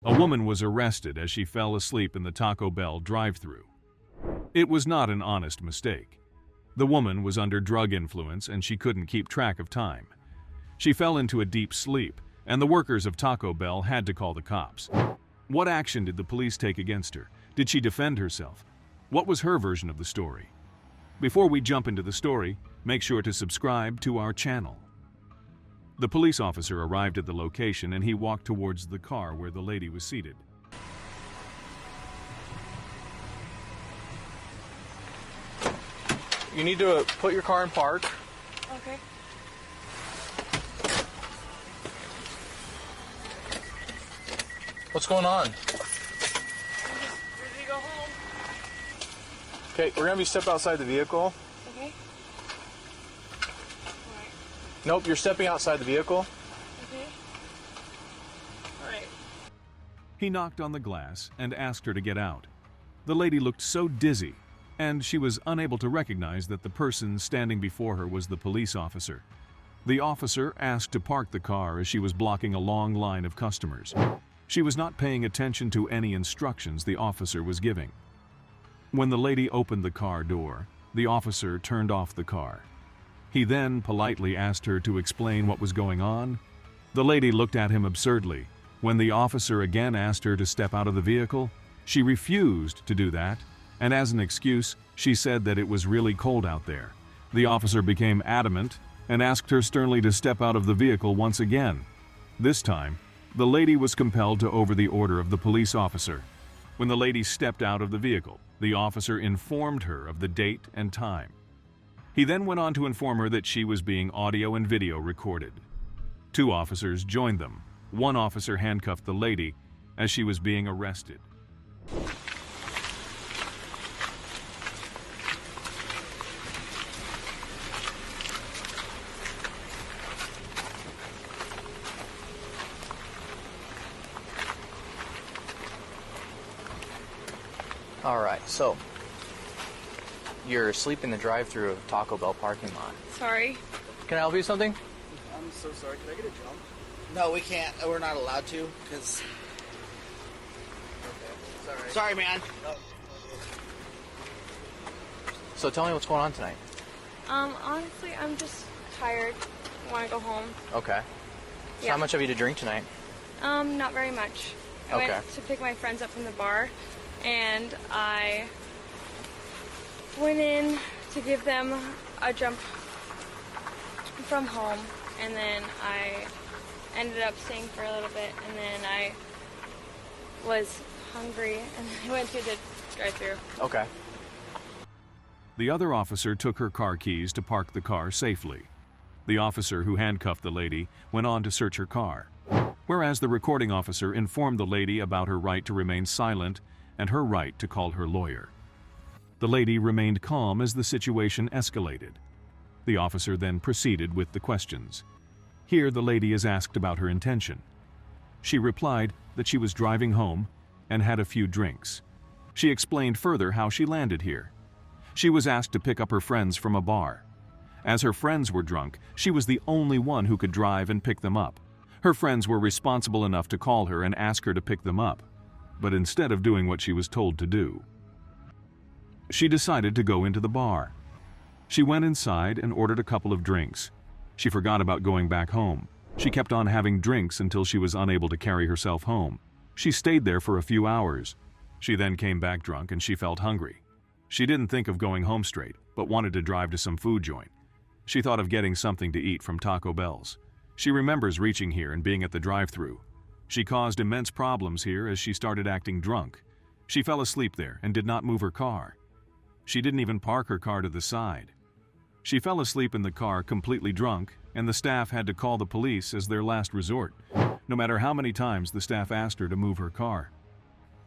A woman was arrested as she fell asleep in the Taco Bell drive-thru. It was not an honest mistake. The woman was under drug influence and she couldn't keep track of time. She fell into a deep sleep, and the workers of Taco Bell had to call the cops. What action did the police take against her? Did she defend herself? What was her version of the story? Before we jump into the story, make sure to subscribe to our channel. The police officer arrived at the location and he walked towards the car where the lady was seated. You need to put your car in park. Okay. What's going on? I'm just ready to go home. Okay, we're gonna be step outside the vehicle. Okay. Alright. Nope, you're stepping outside the vehicle. Okay. Alright. He knocked on the glass and asked her to get out. The lady looked so dizzy, and she was unable to recognize that the person standing before her was the police officer. The officer asked to park the car as she was blocking a long line of customers. She was not paying attention to any instructions the officer was giving. When the lady opened the car door, the officer turned off the car. He then politely asked her to explain what was going on. The lady looked at him absurdly. When the officer again asked her to step out of the vehicle, she refused to do that, and as an excuse, she said that it was really cold out there. The officer became adamant and asked her sternly to step out of the vehicle once again. This time, the lady was compelled to obey the order of the police officer. When the lady stepped out of the vehicle, the officer informed her of the date and time. He then went on to inform her that she was being audio and video recorded. 2 officers joined them. 1 officer handcuffed the lady as she was being arrested. All right, so you're asleep in the drive-thru of Taco Bell parking lot. Sorry. Can I help you with something? I'm so sorry. Can I get a jump? No, we can't. We're not allowed to, because... Okay, sorry, man. Oh. So tell me what's going on tonight. Honestly, I'm just tired. I want to go home. Okay. So Yeah. how much have you to drink tonight? Not very much. I Okay. went to pick my friends up from the bar, and I went in to give them a jump from home, and then I ended up staying for a little bit, and then I was hungry, and I went through the drive-thru. Okay. The other officer took her car keys to park the car safely. The officer who handcuffed the lady went on to search her car, whereas the recording officer informed the lady about her right to remain silent and her right to call her lawyer. The lady remained calm as the situation escalated. The officer then proceeded with the questions. Here the lady is asked about her intention. She replied that she was driving home and had a few drinks. She explained further how she landed here. She was asked to pick up her friends from a bar. As her friends were drunk, she was the only one who could drive and pick them up. Her friends were responsible enough to call her and ask her to pick them up, but instead of doing what she was told to do, she decided to go into the bar. She went inside and ordered a couple of drinks. She forgot about going back home. She kept on having drinks until she was unable to carry herself home. She stayed there for a few hours. She then came back drunk and she felt hungry. She didn't think of going home straight, but wanted to drive to some food joint. She thought of getting something to eat from Taco Bell's. She remembers reaching here and being at the drive-thru. She caused immense problems here as she started acting drunk. She fell asleep there and did not move her car. She didn't even park her car to the side. She fell asleep in the car completely drunk, and the staff had to call the police as their last resort, no matter how many times the staff asked her to move her car.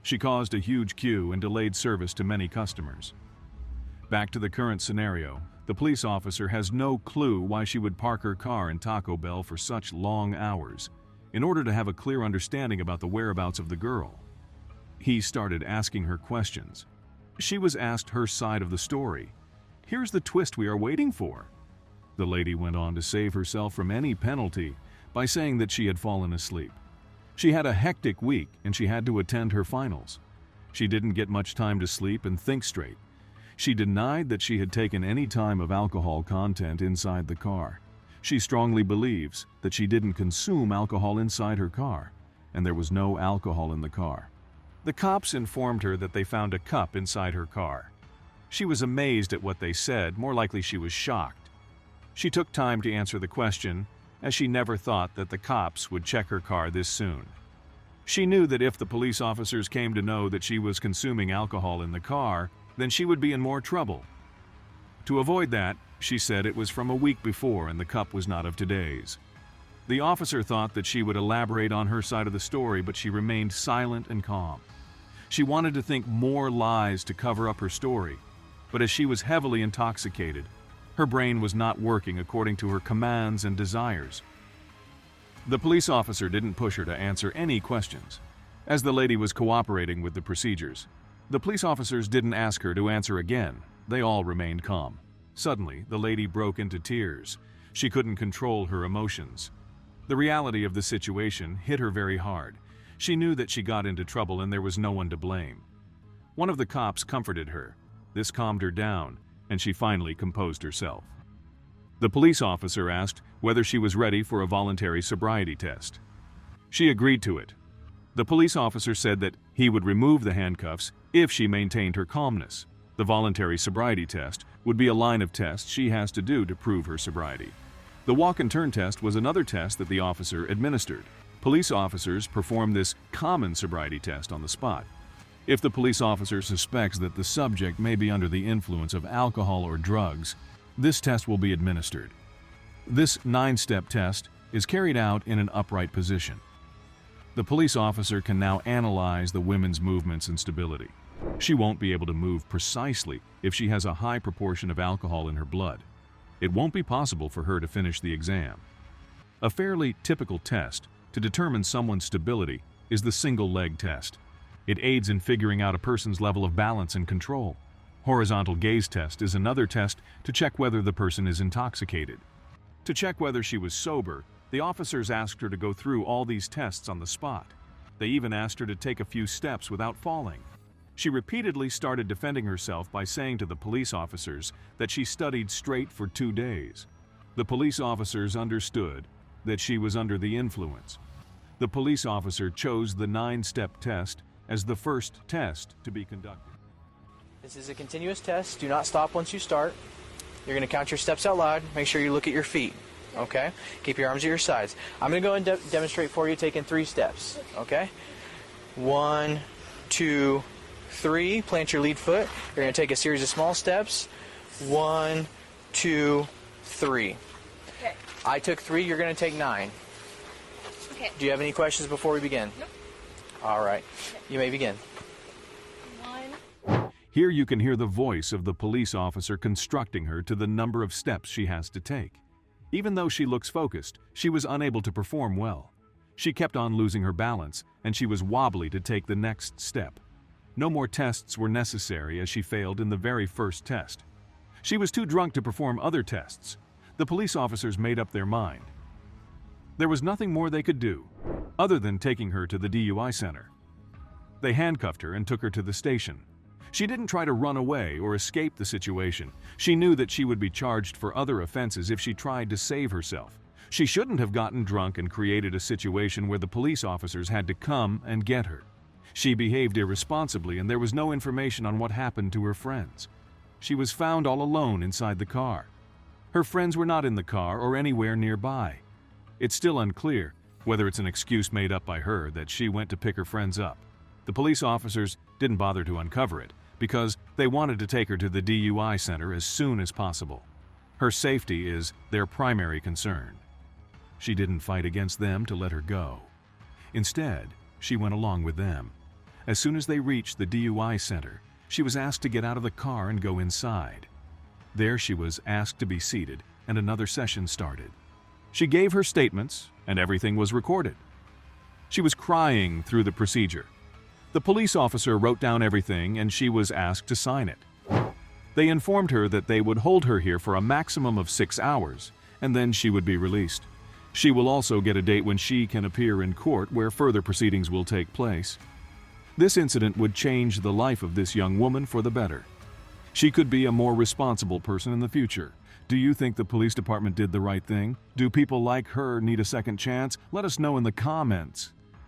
She caused a huge queue and delayed service to many customers. Back to the current scenario, the police officer has no clue why she would park her car in Taco Bell for such long hours, in order to have a clear understanding about the whereabouts of the girl. He started asking her questions. She was asked her side of the story. Here's the twist we are waiting for. The lady went on to save herself from any penalty by saying that she had fallen asleep. She had a hectic week and she had to attend her finals. She didn't get much time to sleep and think straight. She denied that she had taken any time of alcohol content inside the car. She strongly believes that she didn't consume alcohol inside her car, and there was no alcohol in the car. The cops informed her that they found a cup inside her car. She was amazed at what they said, more likely she was shocked. She took time to answer the question, as she never thought that the cops would check her car this soon. She knew that if the police officers came to know that she was consuming alcohol in the car, then she would be in more trouble. To avoid that, she said it was from a week before and the cup was not of today's. The officer thought that she would elaborate on her side of the story, but she remained silent and calm. She wanted to think more lies to cover up her story, but as she was heavily intoxicated, her brain was not working according to her commands and desires. The police officer didn't push her to answer any questions. As the lady was cooperating with the procedures, the police officers didn't ask her to answer again. They all remained calm. Suddenly, the lady broke into tears. She couldn't control her emotions. The reality of the situation hit her very hard. She knew that she got into trouble and there was no one to blame. One of the cops comforted her. This calmed her down, and she finally composed herself. The police officer asked whether she was ready for a voluntary sobriety test. She agreed to it. The police officer said that he would remove the handcuffs if she maintained her calmness. The voluntary sobriety test would be a line of tests she has to do to prove her sobriety. The walk and turn test was another test that the officer administered. Police officers perform this common sobriety test on the spot. If the police officer suspects that the subject may be under the influence of alcohol or drugs, this test will be administered. This 9-step test is carried out in an upright position. The police officer can now analyze the woman's movements and stability. She won't be able to move precisely if she has a high proportion of alcohol in her blood. It won't be possible for her to finish the exam. A fairly typical test to determine someone's stability is the single leg test. It aids in figuring out a person's level of balance and control. Horizontal gaze test is another test to check whether the person is intoxicated. To check whether she was sober, the officers asked her to go through all these tests on the spot. They even asked her to take a few steps without falling. She repeatedly started defending herself by saying to the police officers that she studied straight for 2 days. The police officers understood that she was under the influence. The police officer chose the 9-step test as the first test to be conducted. This is a continuous test. Do not stop once you start. You're going to count your steps out loud. Make sure you look at your feet. Okay? Keep your arms at your sides. I'm going to go and demonstrate for you taking 3 steps. Okay? 1, 2, 3. Plant your lead foot. You're going to take a series of small steps. 1, 2, 3. Okay. I took 3. You're going to take 9. Okay. Do you have any questions before we begin? Nope. All right. You may begin. 1. Here you can hear the voice of the police officer constructing her to the number of steps she has to take. Even though she looks focused, she was unable to perform well. She kept on losing her balance, and she was wobbly to take the next step. No more tests were necessary as she failed in the very first test. She was too drunk to perform other tests. The police officers made up their mind. There was nothing more they could do, other than taking her to the DUI center. They handcuffed her and took her to the station. She didn't try to run away or escape the situation. She knew that she would be charged for other offenses if she tried to save herself. She shouldn't have gotten drunk and created a situation where the police officers had to come and get her. She behaved irresponsibly, and there was no information on what happened to her friends. She was found all alone inside the car. Her friends were not in the car or anywhere nearby. It's still unclear whether it's an excuse made up by her that she went to pick her friends up. The police officers didn't bother to uncover it because they wanted to take her to the DUI center as soon as possible. Her safety is their primary concern. She didn't fight against them to let her go. Instead, she went along with them. As soon as they reached the DUI center, she was asked to get out of the car and go inside. There she was asked to be seated, and another session started. She gave her statements, and everything was recorded. She was crying through the procedure. The police officer wrote down everything, and she was asked to sign it. They informed her that they would hold her here for a maximum of 6 hours, and then she would be released. She will also get a date when she can appear in court where further proceedings will take place. This incident would change the life of this young woman for the better. She could be a more responsible person in the future. Do you think the police department did the right thing? Do people like her need a second chance? Let us know in the comments.